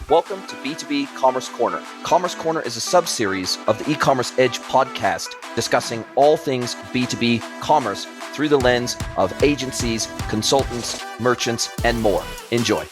Welcome to B2B Commerce Corner. Commerce Corner is a sub-series of the E-Commerce Edge podcast discussing all things B2B commerce through the lens of agencies, consultants, merchants, and more. Enjoy.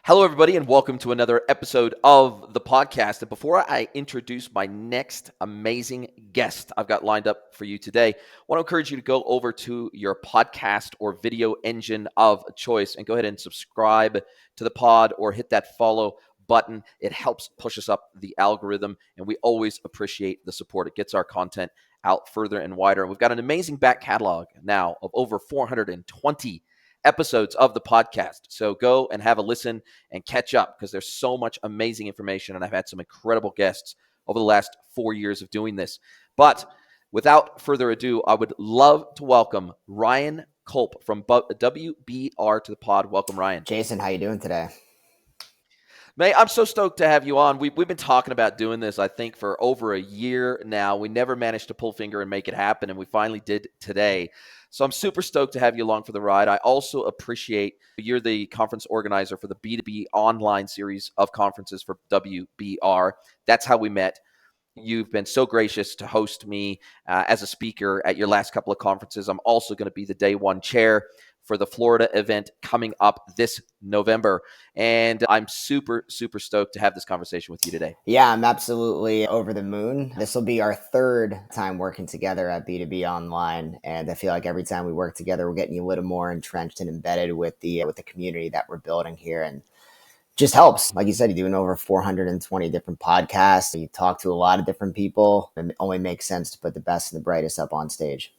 Hello, everybody, and welcome to another episode of the podcast. And before I introduce my next amazing guest I've got lined up for you today, I want to encourage you to go over to your podcast or video engine of choice and go ahead and subscribe to the pod or hit that follow button. It helps push us up the algorithm, and we always appreciate the support. It gets our content out further and wider. We've got an amazing back catalog now of over 420 episodes of the podcast. So go and have a listen and catch up because there's so much amazing information, and I've had some incredible guests over the last 4 years of doing this. But without further ado, I would love to welcome Ryan Kulp from WBR to the pod. Welcome, Ryan. Jason, how you doing today? Mate, I'm so stoked to have you on. We've been talking about doing this, I think, for over a year now. We never managed to pull finger and make it happen, and we finally did today. So I'm super stoked to have you along for the ride. I also appreciate you're the conference organizer for the B2B Online series of conferences for WBR. That's how we met. You've been so gracious to host me as a speaker at your last couple of conferences. I'm also going to be the day one chair for the Florida event coming up this November. And I'm super, super stoked to have this conversation with you today. Yeah, I'm absolutely over the moon. This will be our third time working together at B2B Online. And I feel like every time we work together, we're getting a little more entrenched and embedded with the community that we're building here. And just helps. Like you said, you're doing over 420 different podcasts. You talk to a lot of different people. It only makes sense to put the best and the brightest up on stage.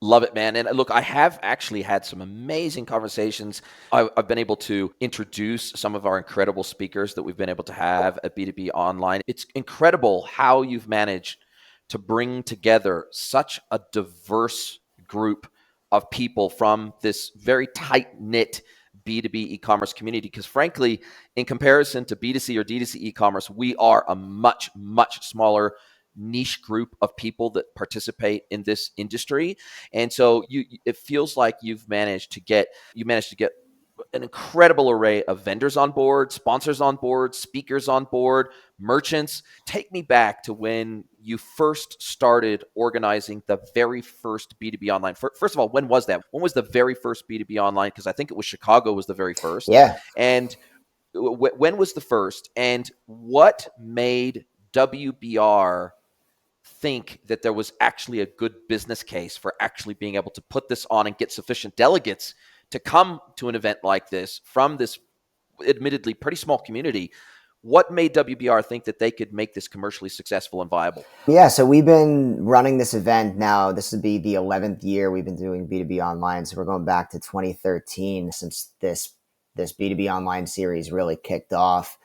Love it, man. And look, I have actually had some amazing conversations. I've been able to introduce some of our incredible speakers that we've been able to have at B2B Online. It's incredible how you've managed to bring together such a diverse group of people from this very tight-knit B2B e-commerce community. Because frankly, in comparison to B2C or D2C e-commerce, we are a much, much smaller niche group of people that participate in this industry. And so it feels like you managed to get an incredible array of vendors on board, sponsors on board, speakers on board, merchants. Take me back to when you first started organizing the very first B2B Online. First of all, when was that? When was the very first B2B Online? Because I think it was Chicago was the very first. Yeah. And when was the first? And what made WBR think that there was actually a good business case for actually being able to put this on and get sufficient delegates to come to an event like this from this admittedly pretty small community? What made WBR think that they could make this commercially successful and viable? Yeah, so we've been running this event now. This would be the 11th year we've been doing B2B Online. So we're going back to 2013 since this B2B Online series really kicked off.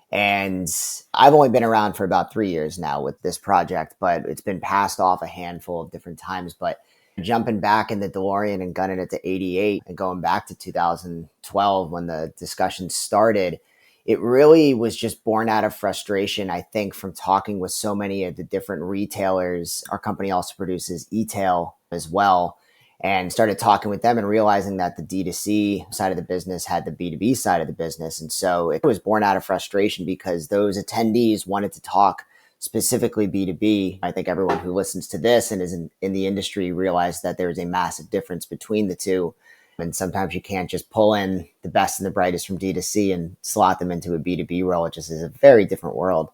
And I've only been around for about 3 years now with this project, but it's been passed off a handful of different times. But jumping back in the DeLorean and gunning it to 88 and going back to 2012 when the discussion started, it really was just born out of frustration, I think, from talking with so many of the different retailers. Our company also produces e-tail as well. And started talking with them and realizing that the D2C side of the business had the B2B side of the business. And so it was born out of frustration because those attendees wanted to talk specifically B2B. I think everyone who listens to this and is in the industry realized that there is a massive difference between the two. And sometimes you can't just pull in the best and the brightest from D2C and slot them into a B2B role. It just is a very different world.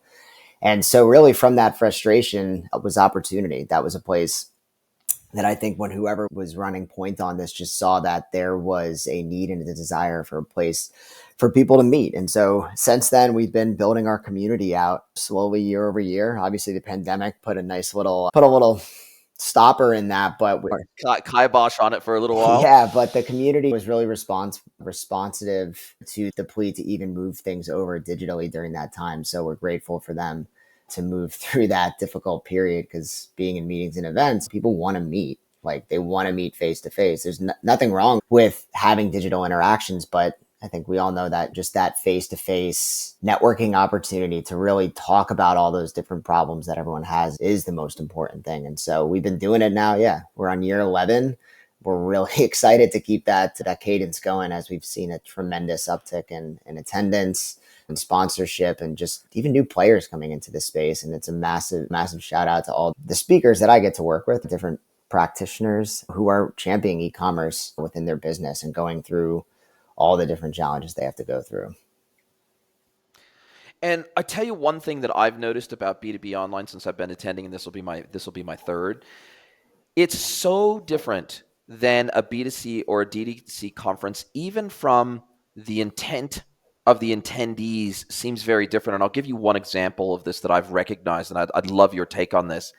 And so really from that frustration was opportunity. That was a place that I think when whoever was running point on this just saw that there was a need and a desire for a place for people to meet. And so since then, we've been building our community out slowly year over year. Obviously, the pandemic put a little stopper in that, but kibosh on it for a little while. Yeah, but the community was really responsive to the plea to even move things over digitally during that time. So we're grateful for them to move through that difficult period, because being in meetings and events, people want to meet. Like, they want to meet face to face. There's nothing wrong with having digital interactions, but I think we all know that just that face to face networking opportunity to really talk about all those different problems that everyone has is the most important thing. And so we've been doing it now. Yeah, we're on year 11. we're really excited to keep that cadence going, as we've seen a tremendous uptick in attendance and sponsorship and just even new players coming into the space. And it's a massive shout out to all the speakers that I get to work with, different practitioners who are championing e-commerce within their business and going through all the different challenges they have to go through. And I tell you one thing that I've noticed about B2B online since I've been attending, and this will be my third. It's so different than a B2C or a DTC conference, even from the intent of the attendees seems very different. And I'll give you one example of this that I've recognized, and I'd love your take on this.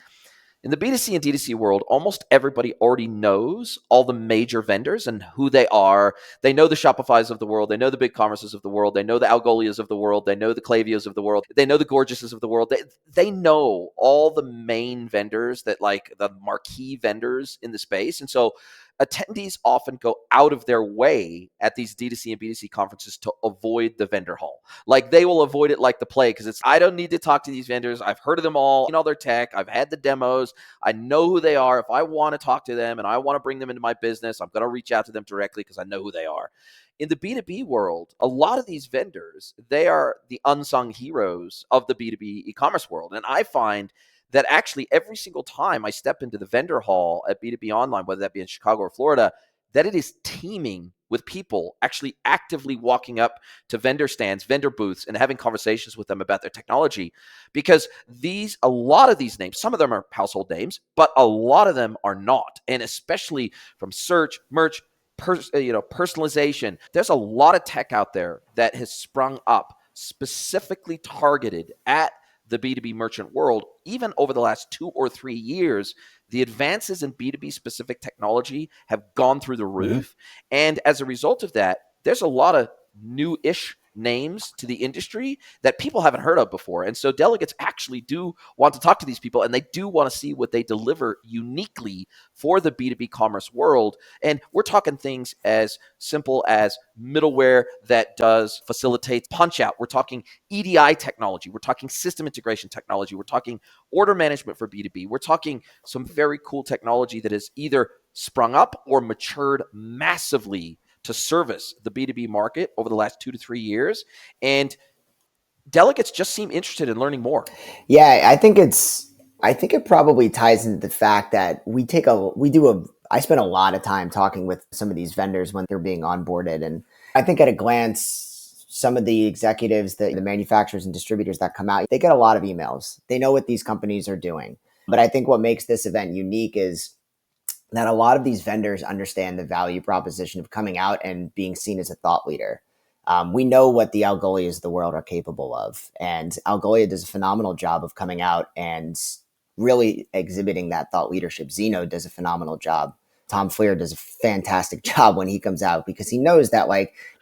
In the B2C and D2C world, almost everybody already knows all the major vendors and who they are. They know the Shopifys of the world. They know the BigCommerces of the world. They know the Algolias of the world. They know the Klavios of the world. They know the Gorgeouses of the world. They know all the main vendors, that like the marquee vendors in the space. And so attendees often go out of their way at these D2C and B2C conferences to avoid the vendor hall. Like they will avoid it like the plague because I don't need to talk to these vendors. I've heard of them all, all their tech. I've had the demos. I know who they are. If I want to talk to them and I want to bring them into my business, I'm going to reach out to them directly because I know who they are. In the B2B world, a lot of these vendors, they are the unsung heroes of the B2B e-commerce world. And I find that actually every single time I step into the vendor hall at B2B Online, whether that be in Chicago or Florida, that it is teeming with people actually actively walking up to vendor stands, vendor booths, and having conversations with them about their technology. Because a lot of these names, some of them are household names, but a lot of them are not. And especially from search, merch, personalization, there's a lot of tech out there that has sprung up specifically targeted at the B2B merchant world. Even over the last 2 or 3 years, the advances in B2B specific technology have gone through the roof. Mm-hmm. And as a result of that, there's a lot of new-ish names to the industry that people haven't heard of before. And so delegates actually do want to talk to these people, and they do want to see what they deliver uniquely for the B2B commerce world. And we're talking things as simple as middleware that facilitates punch out. We're talking EDI technology. We're talking system integration technology. We're talking order management for B2B. We're talking some very cool technology that has either sprung up or matured massively to service the B2B market over the last 2 to 3 years. And delegates just seem interested in learning more. Yeah, I think it probably ties into the fact that I spend a lot of time talking with some of these vendors when they're being onboarded. And I think at a glance, some of the executives, the manufacturers and distributors that come out, they get a lot of emails. They know what these companies are doing. But I think what makes this event unique is that a lot of these vendors understand the value proposition of coming out and being seen as a thought leader. We know what the Algolias of the world are capable of. And Algolia does a phenomenal job of coming out and really exhibiting that thought leadership. Zeno does a phenomenal job. Tom Fleer does a fantastic job when he comes out because he knows that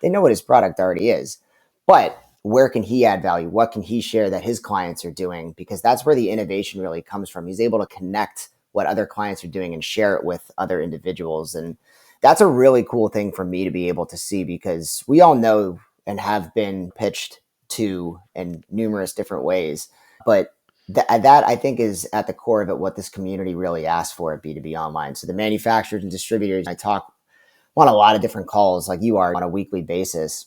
they know what his product already is. But where can he add value? What can he share that his clients are doing? Because that's where the innovation really comes from. He's able to connect what other clients are doing and share it with other individuals. And that's a really cool thing for me to be able to see because we all know and have been pitched to in numerous different ways. But that I think is at the core of it, what this community really asks for at B2B Online. So the manufacturers and distributors, I talk on a lot of different calls like you are on a weekly basis.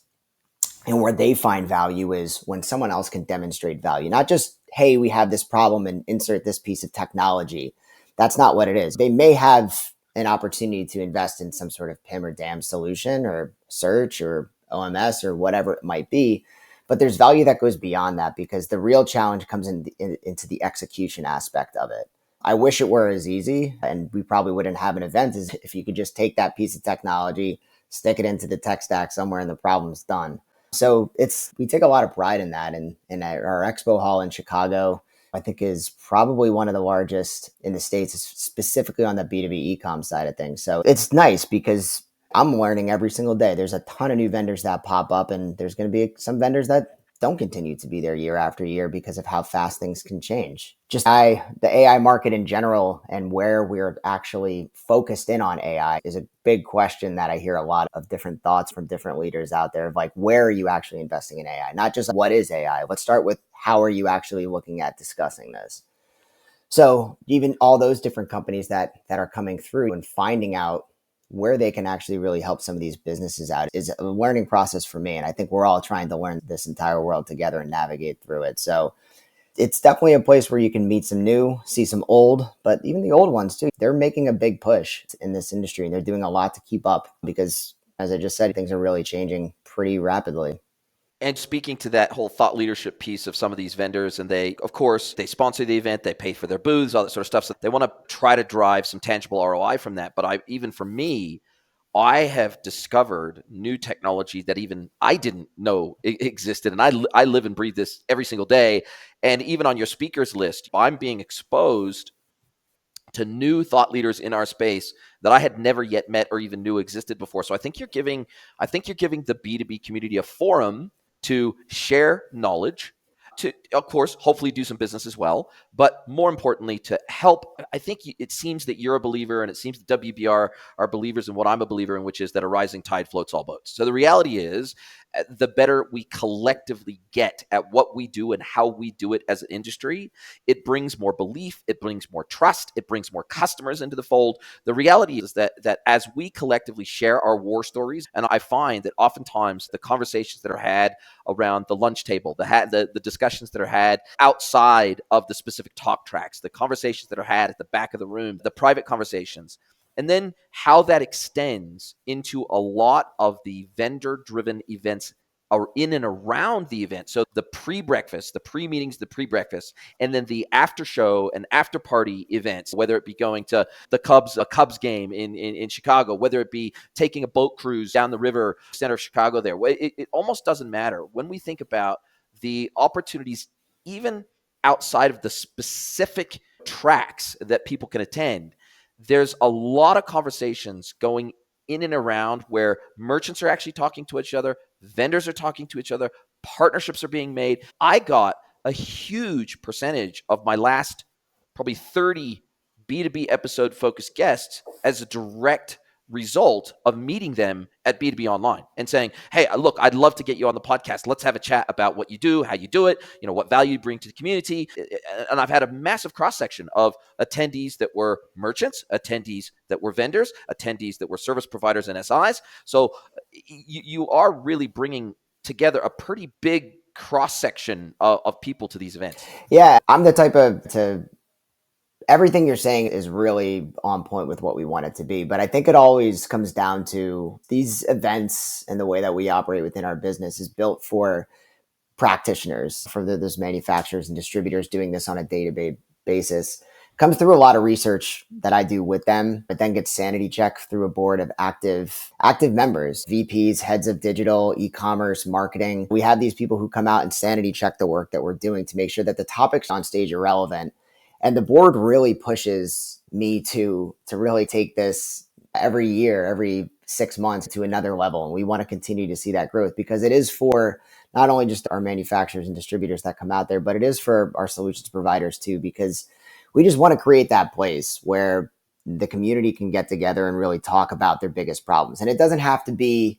And where they find value is when someone else can demonstrate value, not just, hey, we have this problem and insert this piece of technology. That's not what it is. They may have an opportunity to invest in some sort of PIM or DAM solution or search or OMS or whatever it might be. But there's value that goes beyond that because the real challenge comes into the execution aspect of it. I wish it were as easy, and we probably wouldn't have an event as if you could just take that piece of technology, stick it into the tech stack somewhere, and the problem's done. So we take a lot of pride in that. And our expo hall in Chicago, I think, is probably one of the largest in the States, specifically on the B2B ecom side of things. So it's nice because I'm learning every single day. There's a ton of new vendors that pop up, and there's going to be some vendors that don't continue to be there year after year because of how fast things can change. Just the AI market in general and where we're actually focused in on AI is a big question that I hear a lot of different thoughts from different leaders out there of where are you actually investing in AI? Not just what is AI? Let's start with how are you actually looking at discussing this? So even all those different companies that are coming through and finding out where they can actually really help some of these businesses out is a learning process for me. And I think we're all trying to learn this entire world together and navigate through it. So it's definitely a place where you can meet some new, see some old, but even the old ones too. They're making a big push in this industry and they're doing a lot to keep up because, as I just said, things are really changing pretty rapidly. And speaking to that whole thought leadership piece of some of these vendors, and they, of course, they sponsor the event, they pay for their booths, all that sort of stuff. So they want to try to drive some tangible ROI from that. But even for me, I have discovered new technology that even I didn't know existed. And I live and breathe this every single day. And even on your speakers list, I'm being exposed to new thought leaders in our space that I had never yet met or even knew existed before. So I think you're giving the B2B community a forum to share knowledge, to, of course, hopefully do some business as well, but more importantly, to help. I think it seems that you're a believer, and it seems that WBR are believers in what I'm a believer in, which is that a rising tide floats all boats. So the reality is, the better we collectively get at what we do and how we do it as an industry, it brings more belief, it brings more trust, it brings more customers into the fold. The reality is that as we collectively share our war stories, and I find that oftentimes the conversations that are had around the lunch table, the discussions that are had outside of the specific talk tracks, the conversations that are had at the back of the room, the private conversations, and then how that extends into a lot of the vendor-driven events are in and around the event. So the pre-breakfast, the pre-meetings, the pre-breakfast, and then the after show and after party events, whether it be going to a Cubs game in Chicago, whether it be taking a boat cruise down the river center of Chicago there. It almost doesn't matter when we think about the opportunities, even outside of the specific tracks that people can attend. There's a lot of conversations going in and around where merchants are actually talking to each other, vendors are talking to each other, partnerships are being made. I got a huge percentage of my last probably 30 B2B episode focused guests as a direct result of meeting them at B2B Online and saying, hey, look, I'd love to get you on the podcast. Let's have a chat about what you do, how you do it, what value you bring to the community. And I've had a massive cross-section of attendees that were merchants, attendees that were vendors, attendees that were service providers and SIs. So you are really bringing together a pretty big cross-section of people to these events. Yeah, I'm the type to everything you're saying is really on point with what we want it to be. But I think it always comes down to these events, and the way that we operate within our business is built for practitioners, for those manufacturers and distributors doing this on a day-to-day basis. Comes through a lot of research that I do with them, but then gets sanity checked through a board of active members, VPs, heads of digital, e-commerce, marketing. We have these people who come out and sanity check the work that we're doing to make sure that the topics on stage are relevant. And the board really pushes me to really take this every year, every 6 months to another level. And we want to continue to see that growth, because it is for not only just our manufacturers and distributors that come out there, but it is for our solutions providers too, because we just want to create that place where the community can get together and really talk about their biggest problems. And it doesn't have to be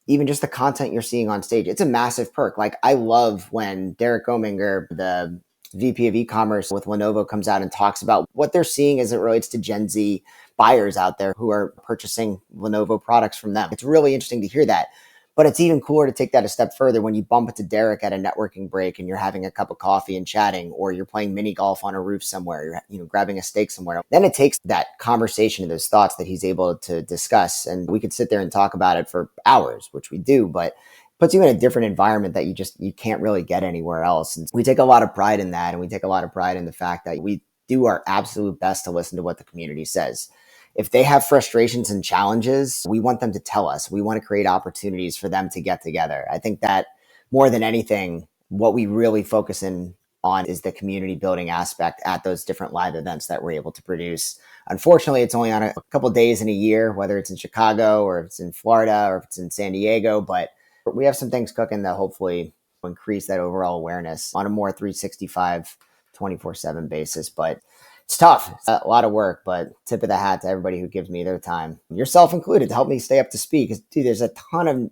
even just the content you're seeing on stage. It's a massive perk. Like, I love when Derek Ominger, the VP of e-commerce with Lenovo, comes out and talks about what they're seeing as it relates to Gen Z buyers out there who are purchasing Lenovo products from them. It's really interesting to hear that. But it's even cooler to take that a step further when you bump into Derek at a networking break and you're having a cup of coffee and chatting, or you're playing mini golf on a roof somewhere, you're grabbing a steak somewhere. Then it takes that conversation and those thoughts that he's able to discuss, and we could sit there and talk about it for hours, which we do, but puts you in a different environment that you can't really get anywhere else. And we take a lot of pride in that, and we take a lot of pride in the fact that we do our absolute best to listen to what the community says. If they have frustrations and challenges, we want them to tell us. We want to create opportunities for them to get together. I think that more than anything, what we really focus in on is the community building aspect at those different live events that we're able to produce. Unfortunately, it's only on a couple of days in a year, whether it's in Chicago or if it's in Florida or if it's in San Diego, but we have some things cooking that hopefully increase that overall awareness on a more 365, 24/7 basis. But it's tough. It's a lot of work, but tip of the hat to everybody who gives me their time, yourself included, to help me stay up to speed. Because, dude,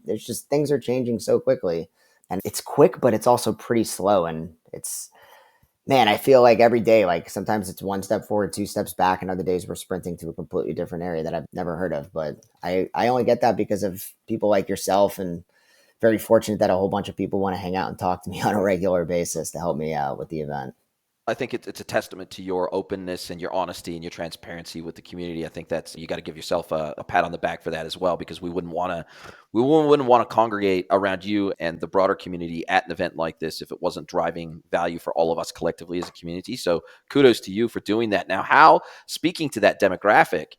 there's just things are changing so quickly. And it's quick, but it's also pretty slow. And it's Man, I feel like every day, like sometimes it's one step forward, two steps back, and other days we're sprinting to a completely different area that I've never heard of. But I only get that because of people like yourself, and very fortunate that a whole bunch of people want to hang out and talk to me on a regular basis to help me out with the event. I think it's a testament to your openness and your honesty and your transparency with the community. I think that's, you got to give yourself a pat on the back for that as well, because we wouldn't want to congregate around you and the broader community at an event like this if it wasn't driving value for all of us collectively as a community. So kudos to you for doing that. Now, how, speaking to that demographic,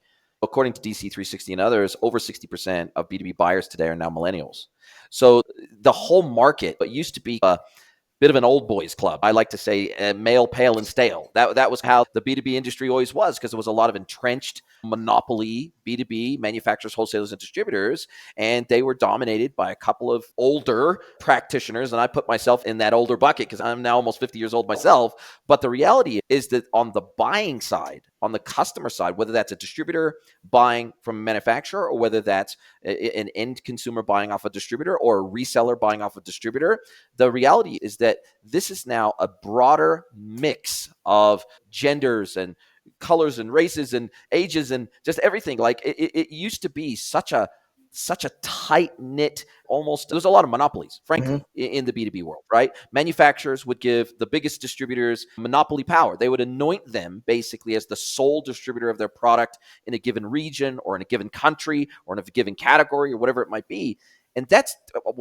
according to DC 360 and others, over 60% of B2B buyers today are now millennials. So the whole market, what used to be bit of an old boys club. I like to say male, pale, and stale. That was how the B2B industry always was, because there was a lot of entrenched monopoly B2B manufacturers, wholesalers, and distributors, and they were dominated by a couple of older practitioners. And I put myself in that older bucket because I'm now almost 50 years old myself. But the reality is that on the buying side, on the customer side, whether that's a distributor buying from a manufacturer, or whether that's an end consumer buying off a distributor, or a reseller buying off a distributor, the reality is that this is now a broader mix of genders and colors and races and ages and just everything. Like it used to be such a tight knit, almost, there's a lot of monopolies, Mm-hmm. frankly, in the B2B world, right? Manufacturers would give the biggest distributors monopoly power. They would anoint them basically as the sole distributor of their product in a given region or in a given country or in a given category or whatever it might be. And that's,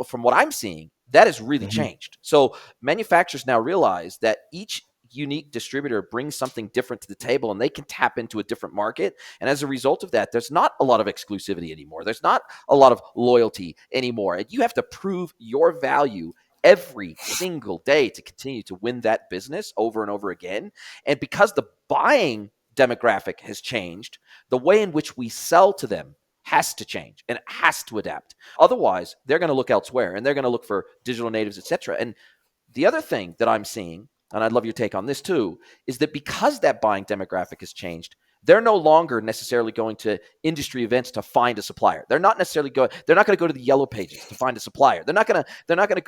from what I'm seeing, that has really Mm-hmm. changed. So manufacturers now realize that each unique distributor brings something different to the table, and they can tap into a different market. And as a result of that, there's not a lot of exclusivity anymore. There's not a lot of loyalty anymore. And you have to prove your value every single day to continue to win that business over and over again. And because the buying demographic has changed, the way in which we sell to them has to change and it has to adapt. Otherwise, they're going to look elsewhere and they're going to look for digital natives, etc. And the other thing that I'm seeing, and I'd love your take on this too, is that because that buying demographic has changed, they're no longer necessarily going to industry events to find a supplier. They're not going to go to the yellow pages to find a supplier. They're not going to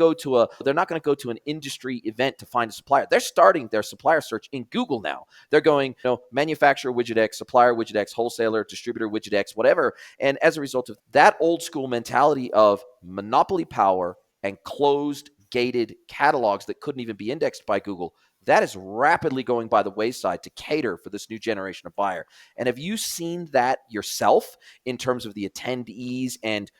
go to an industry event to find a supplier. They're starting their supplier search in Google now. They're going, manufacturer widget X, supplier widget X, wholesaler, distributor widget X, whatever. And as a result of that old school mentality of monopoly power and closed gated catalogs that couldn't even be indexed by Google, that is rapidly going by the wayside to cater for this new generation of buyer. And have you seen that yourself in terms of the attendees? And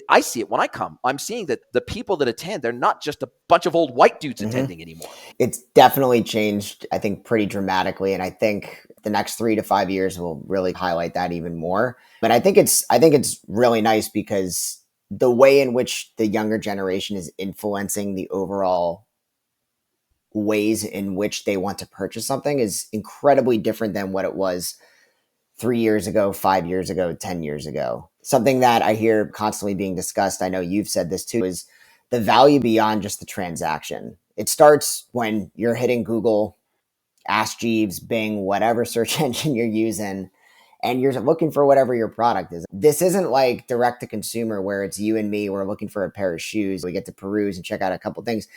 I see it when I come. I'm seeing that the people that attend, they're not just a bunch of old white dudes Mm-hmm. attending anymore. It's definitely changed, I think, pretty dramatically. And I think the next 3 to 5 years will really highlight that even more. But I think it's really nice because the way in which the younger generation is influencing the overall ways in which they want to purchase something is incredibly different than what it was 3 years ago, 5 years ago, 10 years ago. Something that I hear constantly being discussed, I know you've said this too, is the value beyond just the transaction. It starts when you're hitting Google, Ask Jeeves, Bing, whatever search engine you're using, and you're looking for whatever your product is. This isn't like direct to consumer where it's you and me, we're looking for a pair of shoes. We get to peruse and check out a couple things.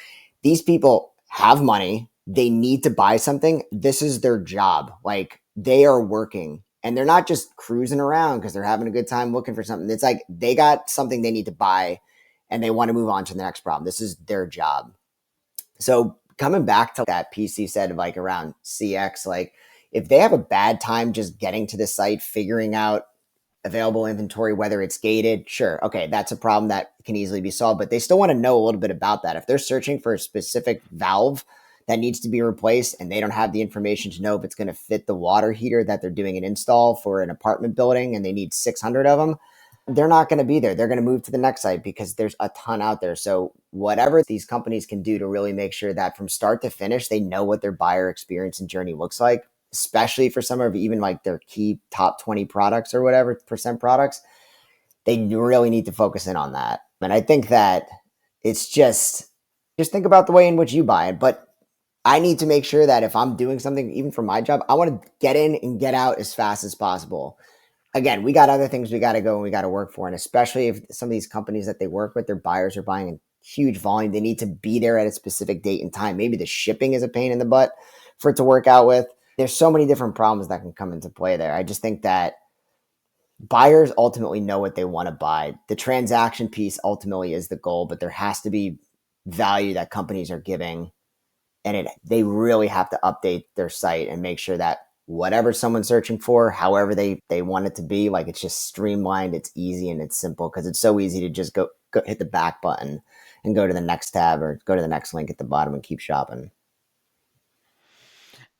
These people have money. They need to buy something. This is their job. Like they are working and they're not just cruising around because they're having a good time looking for something. It's like they got something they need to buy and they want to move on to the next problem. This is their job. So coming back to that piece you said, like around CX, like if they have a bad time just getting to the site, figuring out available inventory, whether it's gated, sure. Okay, that's a problem that can easily be solved, but they still want to know a little bit about that. If they're searching for a specific valve that needs to be replaced and they don't have the information to know if it's going to fit the water heater that they're doing an install for an apartment building and they need 600 of them, they're not going to be there. They're going to move to the next site because there's a ton out there. So whatever these companies can do to really make sure that from start to finish, they know what their buyer experience and journey looks like, especially for some of even like their key top 20 products or whatever percent products, they really need to focus in on that. And I think that it's just think about the way in which you buy it. But I need to make sure that if I'm doing something, even for my job, I want to get in and get out as fast as possible. Again, we got other things we got to go and we got to work for. And especially if some of these companies that they work with, their buyers are buying in huge volume, they need to be there at a specific date and time. Maybe the shipping is a pain in the butt for it to work out with. There's so many different problems that can come into play there. I just think that buyers ultimately know what they want to buy. The transaction piece ultimately is the goal, but there has to be value that companies are giving, and they really have to update their site and make sure that whatever someone's searching for, however they want it to be, like it's just streamlined, it's easy, and it's simple, because it's so easy to just go hit the back button and go to the next tab or go to the next link at the bottom and keep shopping.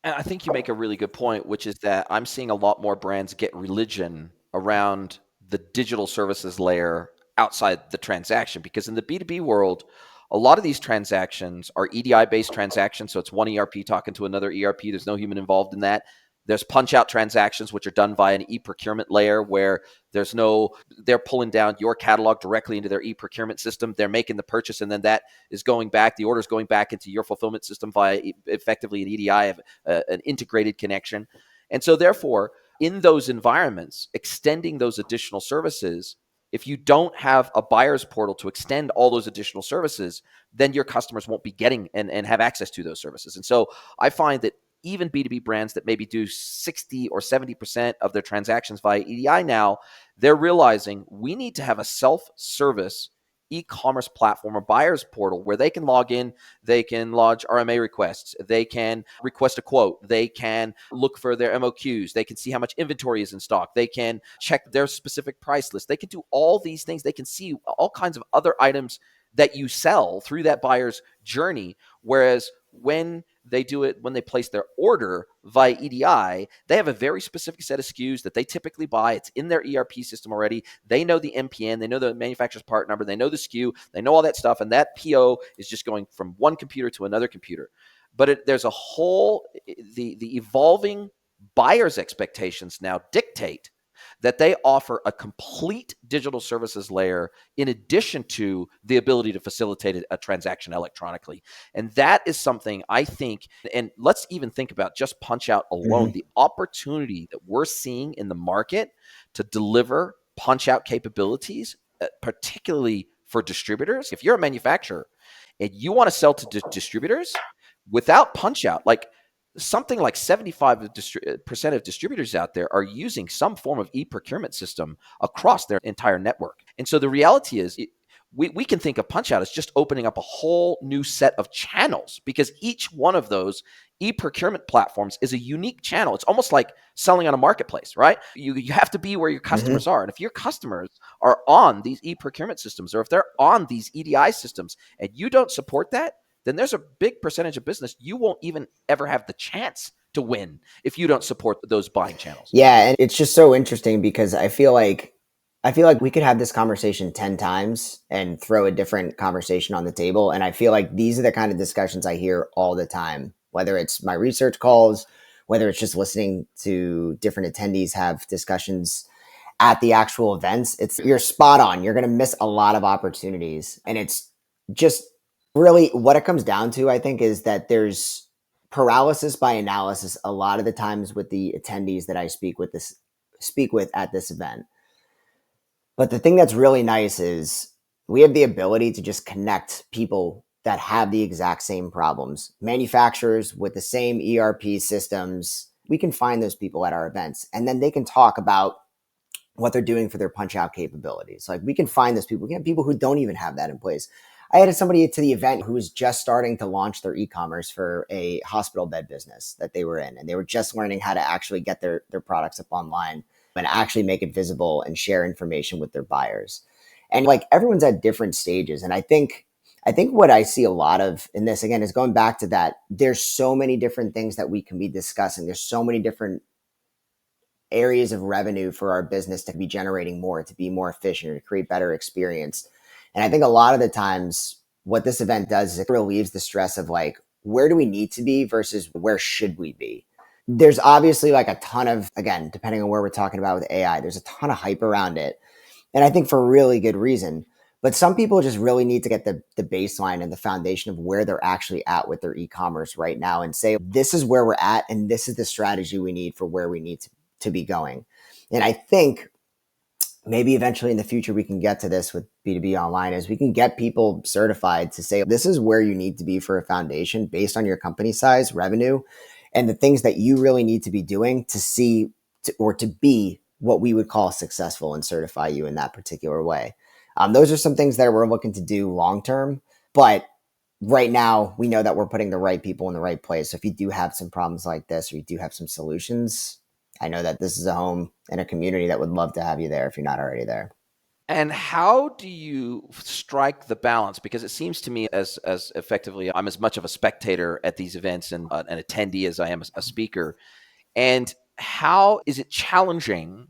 And I think you make a really good point, which is that I'm seeing a lot more brands get religion around the digital services layer outside the transaction. Because in the B2B world, a lot of these transactions are EDI based transactions. So it's one ERP talking to another ERP. There's no human involved in that. There's punch out transactions, which are done via an e-procurement layer where they're pulling down your catalog directly into their e-procurement system. They're making the purchase, and then that is going back. The order is going back into your fulfillment system via effectively an EDI, an integrated connection. And so therefore, in those environments, extending those additional services, if you don't have a buyer's portal to extend all those additional services, then your customers won't be getting and have access to those services. And so I find that even B2B brands that maybe do 60 or 70% of their transactions via EDI now, they're realizing we need to have a self-service e-commerce platform or buyer's portal where they can log in, they can lodge RMA requests, they can request a quote, they can look for their MOQs, they can see how much inventory is in stock, they can check their specific price list, they can do all these things, they can see all kinds of other items that you sell through that buyer's journey. Whereas when they place their order via EDI, they have a very specific set of SKUs that they typically buy. It's in their ERP system already. They know the MPN, they know the manufacturer's part number, they know the SKU, they know all that stuff. And that PO is just going from one computer to another computer. But there's a whole, the evolving buyer's expectations now dictate that they offer a complete digital services layer in addition to the ability to facilitate a transaction electronically. And that is something I think, and let's even think about just punch out alone, the opportunity that we're seeing in the market to deliver punch out capabilities, particularly for distributors. If you're a manufacturer and you want to sell to distributors without punch out, like something like 75% of distributors out there are using some form of e-procurement system across their entire network. And so the reality is we can think of punch out as just opening up a whole new set of channels, because each one of those e-procurement platforms is a unique channel. It's almost like selling on a marketplace, right? You have to be where your customers are. And if your customers are on these e-procurement systems, or if they're on these EDI systems and you don't support that, then there's a big percentage of business you won't even ever have the chance to win if you don't support those buying channels. Yeah, and it's just so interesting because I feel like we could have this conversation 10 times and throw a different conversation on the table. And I feel like these are the kind of discussions I hear all the time, whether it's my research calls, whether it's just listening to different attendees have discussions at the actual events. You're spot on. You're going to miss a lot of opportunities. And it's just really what it comes down to, I think, is that there's paralysis by analysis a lot of the times with the attendees that I speak with at this event. But the thing that's really nice is we have the ability to just connect people that have the exact same problems. Manufacturers with the same ERP systems, we can find those people at our events, and then they can talk about what they're doing for their punch out capabilities. Like, we can find those people. We have people who don't even have that in place. I had somebody to the event who was just starting to launch their e-commerce for a hospital bed business that they were in. And they were just learning how to actually get their products up online and actually make it visible and share information with their buyers. And like, everyone's at different stages. And I think what I see a lot of in this, again, is going back to that. There's so many different things that we can be discussing. There's so many different areas of revenue for our business to be generating more, to be more efficient, or to create better experience. And I think a lot of the times what this event does is it relieves the stress of like, where do we need to be versus where should we be? There's obviously like a ton of, again, depending on where we're talking about with AI, there's a ton of hype around it. And I think for really good reason. But some people just really need to get the baseline and the foundation of where they're actually at with their e-commerce right now and say, this is where we're at and this is the strategy we need for where we need to be going. And I think maybe eventually in the future we can get to this with B2B Online, is we can get people certified to say, this is where you need to be for a foundation based on your company size, revenue, and the things that you really need to be doing to see or to be what we would call successful and certify you in that particular way. Those are some things that we're looking to do long term, but right now we know that we're putting the right people in the right place. So if you do have some problems like this, or you do have some solutions, I know that this is a home and a community that would love to have you there if you're not already there. And how do you strike the balance? Because it seems to me as effectively, I'm as much of a spectator at these events and an attendee as I am a speaker. And how is it challenging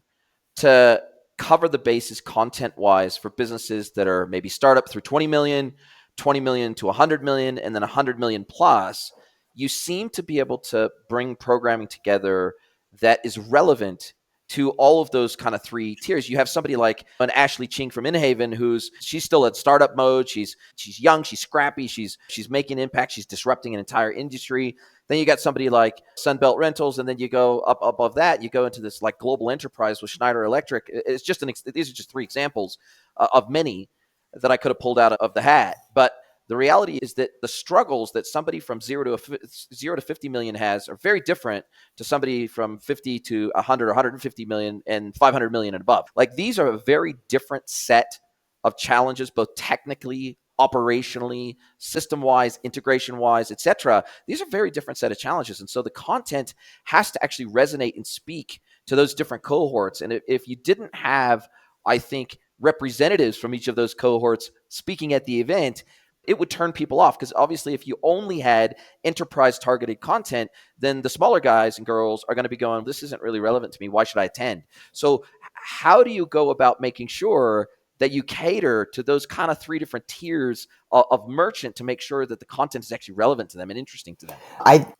to cover the bases content wise for businesses that are maybe startup through 20 million, 20 million to 100 million, and then 100 million plus? You seem to be able to bring programming together that is relevant to all of those kind of three tiers. You have somebody like an Ashley Ching from Inhaven, she's still at startup mode. She's young, she's scrappy, she's making impact, she's disrupting an entire industry. Then you got somebody like Sunbelt Rentals, and then you go up above that, you go into this like global enterprise with Schneider Electric. It's just these are just three examples of many that I could have pulled out of the hat. But the reality is that the struggles that somebody from zero to 50 million has are very different to somebody from 50 to 100 or 150 million and 500 million and above. Like, these are a very different set of challenges, both technically, operationally, system-wise, integration-wise, etc. These are very different set of challenges. And so the content has to actually resonate and speak to those different cohorts. And if you didn't have, I think, representatives from each of those cohorts speaking at the event, it would turn people off, because obviously if you only had enterprise targeted content, then the smaller guys and girls are going to be going, this isn't really relevant to me. Why should I attend? So how do you go about making sure that you cater to those kind of three different tiers of merchant to make sure that the content is actually relevant to them and interesting to them?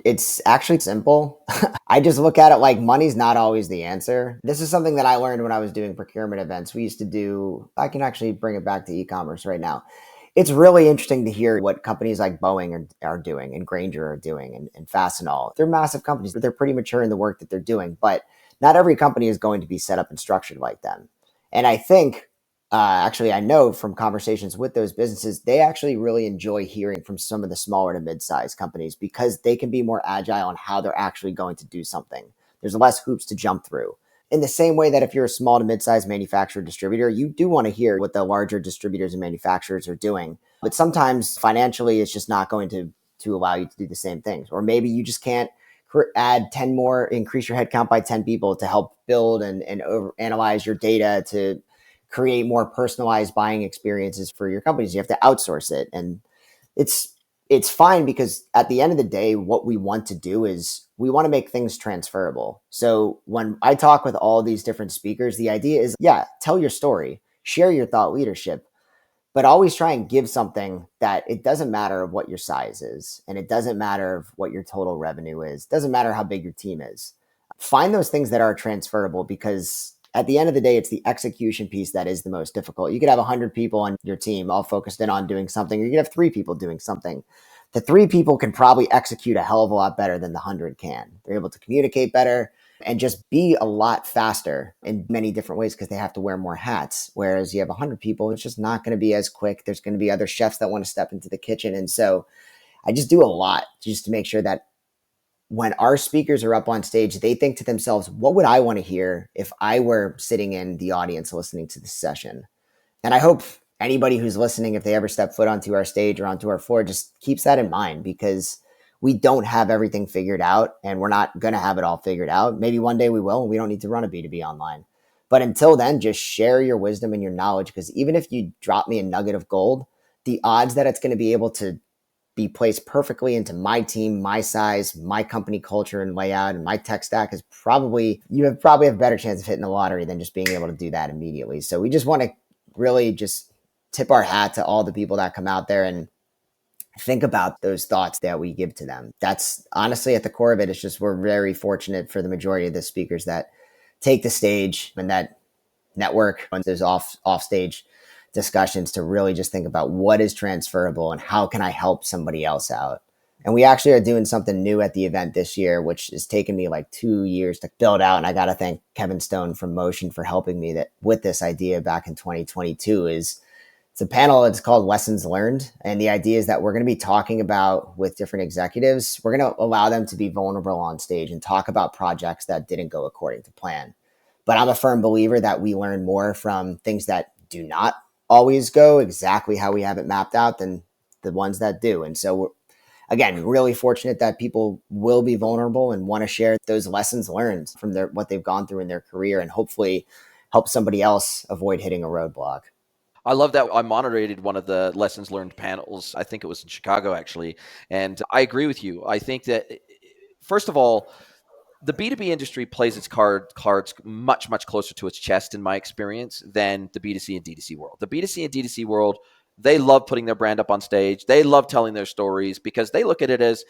It's actually simple. I just look at it like money's not always the answer. This is something that I learned when I was doing procurement events. We used to do, I can actually bring it back to e-commerce right now. It's really interesting to hear what companies like Boeing are doing, and Grainger are doing, and Fastenal. They're massive companies, but they're pretty mature in the work that they're doing. But not every company is going to be set up and structured like them. And I think, actually, I know from conversations with those businesses, they actually really enjoy hearing from some of the smaller to mid-sized companies, because they can be more agile on how they're actually going to do something. There's less hoops to jump through. In the same way that if you're a small to mid-sized manufacturer distributor, you do want to hear what the larger distributors and manufacturers are doing. But sometimes financially, it's just not going to allow you to do the same things. Or maybe you just can't add 10 more, increase your headcount by 10 people to help build and analyze your data to create more personalized buying experiences for your companies. You have to outsource it. And it's fine, because at the end of the day, what we want to do is we want to make things transferable. So when I talk with all these different speakers, the idea is, yeah, tell your story, share your thought leadership, but always try and give something that it doesn't matter what your size is, and it doesn't matter what your total revenue is. It doesn't matter how big your team is. Find those things that are transferable, because at the end of the day, it's the execution piece that is the most difficult. You could have 100 people on your team all focused in on doing something, or you could have 3 people doing something. The 3 people can probably execute a hell of a lot better than the 100 can. They're able to communicate better and just be a lot faster in many different ways, because they have to wear more hats. Whereas you have 100 people, it's just not going to be as quick. There's going to be other chefs that want to step into the kitchen. And so I just do a lot just to make sure that when our speakers are up on stage, they think to themselves, what would I want to hear if I were sitting in the audience listening to this session? And I hope anybody who's listening, if they ever step foot onto our stage or onto our floor, just keeps that in mind, because we don't have everything figured out, and we're not going to have it all figured out. Maybe one day we will, and we don't need to run a B2B online. But until then, just share your wisdom and your knowledge, because even if you drop me a nugget of gold, the odds that it's going to be able to be placed perfectly into my team, my size, my company culture and layout, and my tech stack is probably a better chance of hitting the lottery than just being able to do that immediately. So we just want to really just tip our hat to all the people that come out there and think about those thoughts that we give to them. That's honestly at the core of it. It's just, we're very fortunate for the majority of the speakers that take the stage and that network when there's off stage discussions to really just think about what is transferable and how can I help somebody else out. And we actually are doing something new at the event this year, which has taken me like 2 years to build out. And I got to thank Kevin Stone from Motion for helping me with this idea back in 2022. Is It's a panel that's called Lessons Learned. And the idea is that we're going to be talking about with different executives, we're going to allow them to be vulnerable on stage and talk about projects that didn't go according to plan. But I'm a firm believer that we learn more from things that do not always go exactly how we have it mapped out than the ones that do. And so, again, really fortunate that people will be vulnerable and want to share those lessons learned from what they've gone through in their career and hopefully help somebody else avoid hitting a roadblock. I love that. I moderated one of the lessons learned panels. I think it was in Chicago, actually. And I agree with you. I think that, first of all, the B2B industry plays its cards much, much closer to its chest, in my experience, than the B2C and D2C world. The B2C and D2C world, they love putting their brand up on stage. They love telling their stories because they look at it as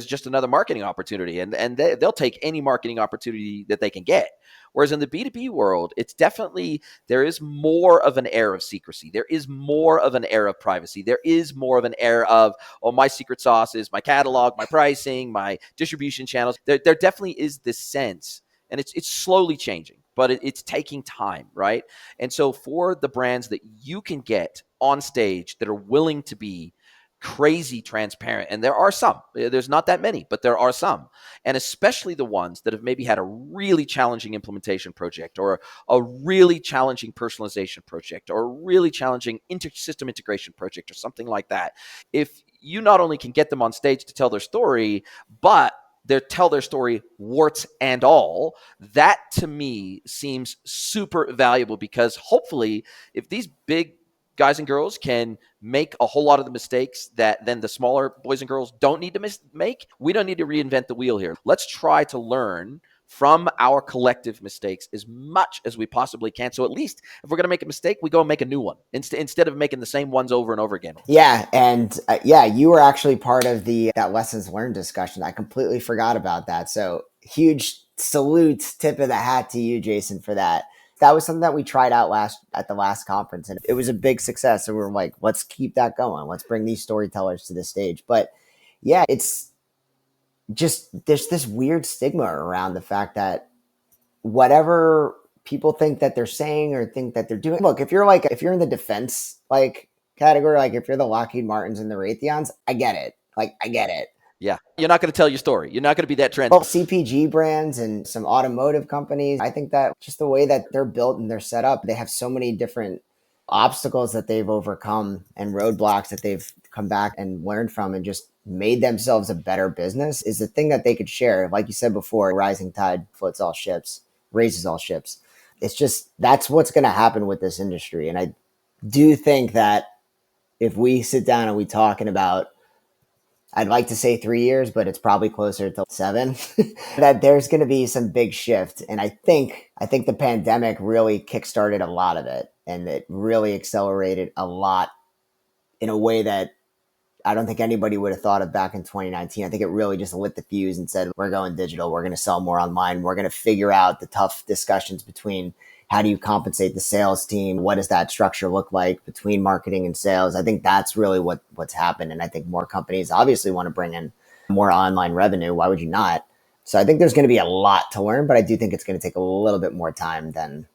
just another marketing opportunity, and they'll take any marketing opportunity that they can get. Whereas in the B2B world, it's definitely, there is more of an air of secrecy. There is more of an air of privacy. There is more of an air of, oh, my secret sauce is my catalog, my pricing, my distribution channels. There definitely is this sense, and it's slowly changing, but it's taking time, right? And so for the brands that you can get on stage that are willing to be crazy transparent, and there are some, there's not that many, but there are some, and especially the ones that have maybe had a really challenging implementation project, or a really challenging personalization project, or a really challenging system integration project, or something like that. If you not only can get them on stage to tell their story, but they tell their story warts and all, that to me seems super valuable, because hopefully if these big guys and girls can make a whole lot of the mistakes that then the smaller boys and girls don't need to make, we don't need to reinvent the wheel here. Let's try to learn from our collective mistakes as much as we possibly can. So at least if we're going to make a mistake, we go and make a new one instead of making the same ones over and over again. Yeah, and you were actually part of that lessons learned discussion. I completely forgot about that. So huge salute, tip of the hat to you, Jason, for that. That was something that we tried out at the last conference, and it was a big success. And we were like, let's keep that going. Let's bring these storytellers to the stage. But yeah, it's just there's this weird stigma around the fact that whatever people think that they're saying or think that they're doing. Look, if you're in the defense category, like if you're the Lockheed Martins and the Raytheons, I get it. I get it. Yeah. You're not going to tell your story. You're not going to be that trend. But CPG brands and some automotive companies, I think that just the way that they're built and they're set up, they have so many different obstacles that they've overcome and roadblocks that they've come back and learned from and just made themselves a better business is the thing that they could share. Like you said before, rising tide floats all ships, raises all ships. It's just, that's what's going to happen with this industry. And I do think that if we sit down and we talking about, I'd like to say 3 years, but it's probably closer to 7, that there's going to be some big shift. And I think the pandemic really kickstarted a lot of it, and it really accelerated a lot in a way that I don't think anybody would have thought of back in 2019. I think it really just lit the fuse and said, we're going digital. We're going to sell more online. We're going to figure out the tough discussions between how do you compensate the sales team? What does that structure look like between marketing and sales? I think that's really what's happened. And I think more companies obviously want to bring in more online revenue. Why would you not? So I think there's going to be a lot to learn, but I do think it's going to take a little bit more time than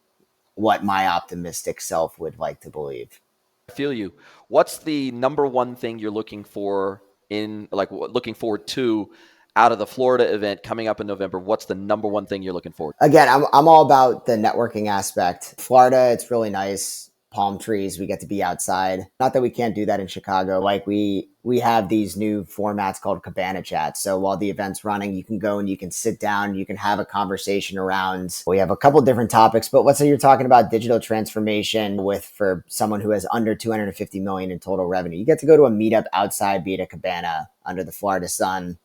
what my optimistic self would like to believe. I feel you. What's the number one thing you're looking for looking forward to out of the Florida event coming up in November? What's the number one thing you're looking forward to? Again, I'm all about the networking aspect. Florida, it's really nice. Palm trees, we get to be outside. Not that we can't do that in Chicago. Like we have these new formats called cabana chats. So while the event's running, you can go and you can sit down, you can have a conversation around. We have a couple different topics, but let's say you're talking about digital transformation for someone who has under 250 million in total revenue. You get to go to a meetup outside, be it a cabana under the Florida sun,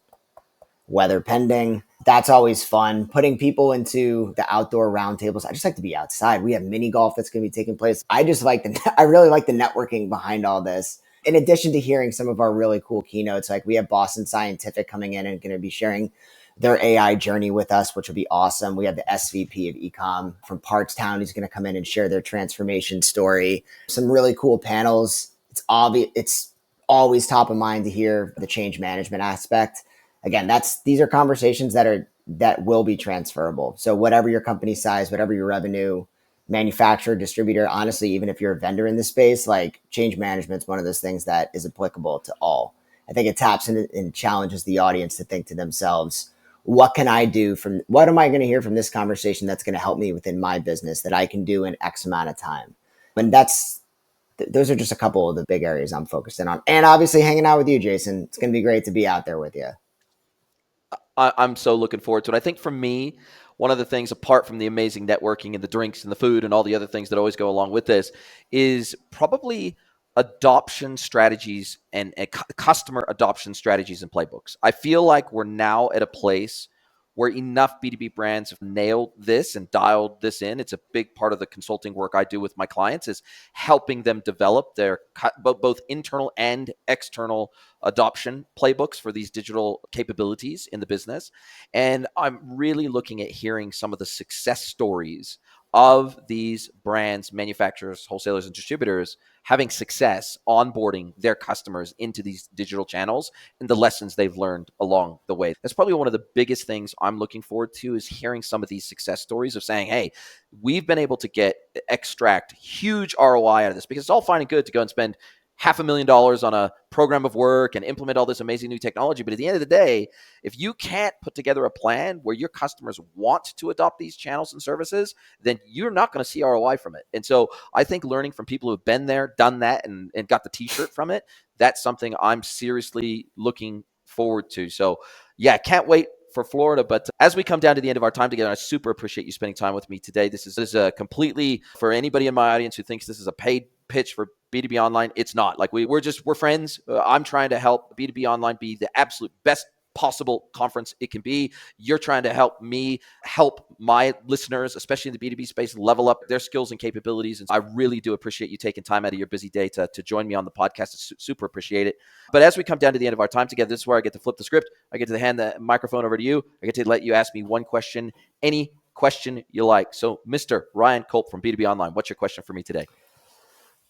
weather pending. That's always fun. Putting people into the outdoor roundtables. I just like to be outside. We have mini golf that's going to be taking place. I really like the networking behind all this. In addition to hearing some of our really cool keynotes, like we have Boston Scientific coming in and going to be sharing their AI journey with us, which will be awesome. We have the SVP of Ecom from Partstown who's going to come in and share their transformation story. Some really cool panels. It's obvious. It's always top of mind to hear the change management aspect. Again, these are conversations that will be transferable. So whatever your company size, whatever your revenue, manufacturer, distributor, honestly, even if you're a vendor in this space, like change management is one of those things that is applicable to all. I think it taps in and challenges the audience to think to themselves, what can I do from what am I going to hear from this conversation that's going to help me within my business that I can do in X amount of time? And those are just a couple of the big areas I'm focused in on. And obviously hanging out with you, Jason. It's going to be great to be out there with you. I'm so looking forward to it. I think for me, one of the things, apart from the amazing networking and the drinks and the food and all the other things that always go along with this, is probably adoption strategies and customer adoption strategies and playbooks. I feel like we're now at a place where enough B2B brands have nailed this and dialed this in. It's a big part of the consulting work I do with my clients, is helping them develop their both internal and external adoption playbooks for these digital capabilities in the business. And I'm really looking at hearing some of the success stories of these brands, manufacturers, wholesalers, and distributors having success onboarding their customers into these digital channels and the lessons they've learned along the way. That's probably one of the biggest things I'm looking forward to, is hearing some of these success stories of saying, hey, we've been able to extract huge ROI out of this, because it's all fine and good to go and spend $500,000 on a program of work and implement all this amazing new technology. But at the end of the day, if you can't put together a plan where your customers want to adopt these channels and services, then you're not going to see ROI from it. And so I think learning from people who've been there, done that, and got the t-shirt from it, that's something I'm seriously looking forward to. So yeah, can't wait for Florida. But as we come down to the end of our time together, I super appreciate you spending time with me today. This is a completely, for anybody in my audience who thinks this is a paid pitch for B2B Online, it's not. Like we're friends. I'm trying to help B2B Online be the absolute best possible conference it can be. You're trying to help me help my listeners, especially in the B2B space, level up their skills and capabilities. And I really do appreciate you taking time out of your busy day to join me on the podcast. I super appreciate it. But as we come down to the end of our time together, this is where I get to flip the script. I get to hand the microphone over to you. I get to let you ask me one question, any question you like. So Mr. Ryan Kulp from B2B Online, what's your question for me today?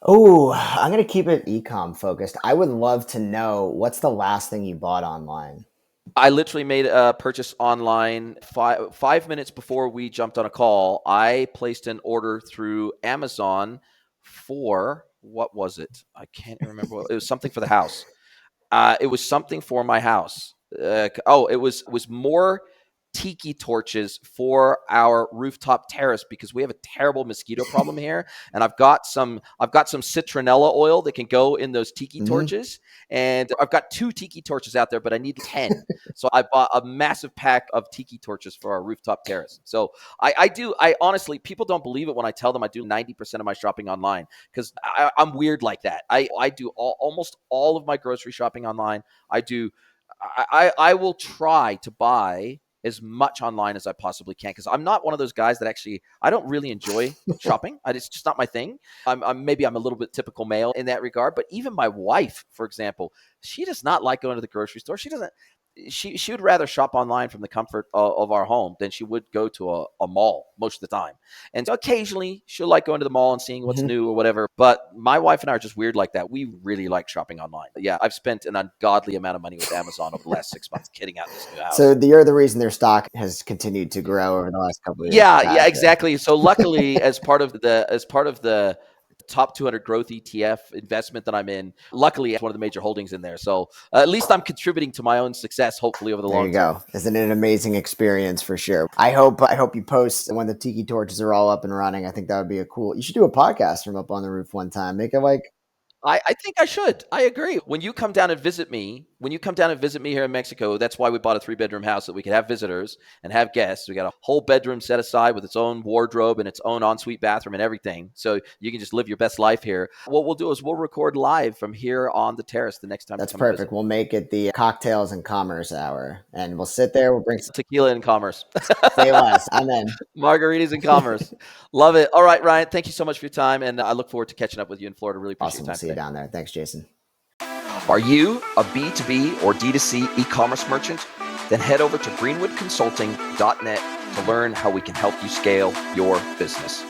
Oh, I'm going to keep it ecom focused. I would love to know, what's the last thing you bought online? I literally made a purchase online 5 minutes before we jumped on a call. I placed an order through Amazon for, what was it? I can't remember. It was something for the house. It was something for my house. It was more tiki torches for our rooftop terrace, because we have a terrible mosquito problem here, and I've got some citronella oil that can go in those tiki torches, and I've got 2 tiki torches out there, but I need 10. So I bought a massive pack of tiki torches for our rooftop terrace. So I honestly, people don't believe it when I tell them I do 90% of my shopping online, because I'm weird like that. I do almost all of my grocery shopping online. I will try to buy as much online as I possibly can, because I'm not one of those guys that actually, I don't really enjoy shopping. It's just not my thing. Maybe I'm a little bit typical male in that regard, but even my wife, for example, she does not like going to the grocery store. She would rather shop online from the comfort of our home than she would go to a mall most of the time. And so occasionally she'll like going to the mall and seeing what's new or whatever. But my wife and I are just weird like that. We really like shopping online. Yeah, I've spent an ungodly amount of money with Amazon over the last 6 months getting out this new house. So you're the reason their stock has continued to grow over the last couple of years. Yeah, exactly. So luckily, as part of the top 200 growth ETF investment that I'm in, luckily it's one of the major holdings in there. So at least I'm contributing to my own success, hopefully over the long term. There you go. Isn't it an amazing experience for sure? I hope you post when the tiki torches are all up and running. I think that would be you should do a podcast from up on the roof one time. Make it like, I think I should. I agree. When you come down and visit me here in Mexico, that's why we bought a 3-bedroom house, so that we could have visitors and have guests. We got a whole bedroom set aside with its own wardrobe and its own ensuite bathroom and everything. So you can just live your best life here. What we'll do is we'll record live from here on the terrace the next time. That's perfect. We'll make it the cocktails and commerce hour, and we'll sit there. We'll bring some tequila and commerce. Say less. I'm in. Margaritas and commerce. Love it. All right, Ryan, thank you so much for your time, and I look forward to catching up with you in Florida. Really appreciate your time. Awesome. See you down there. Thanks, Jason. Are you a B2B or D2C e-commerce merchant? Then head over to greenwoodconsulting.net to learn how we can help you scale your business.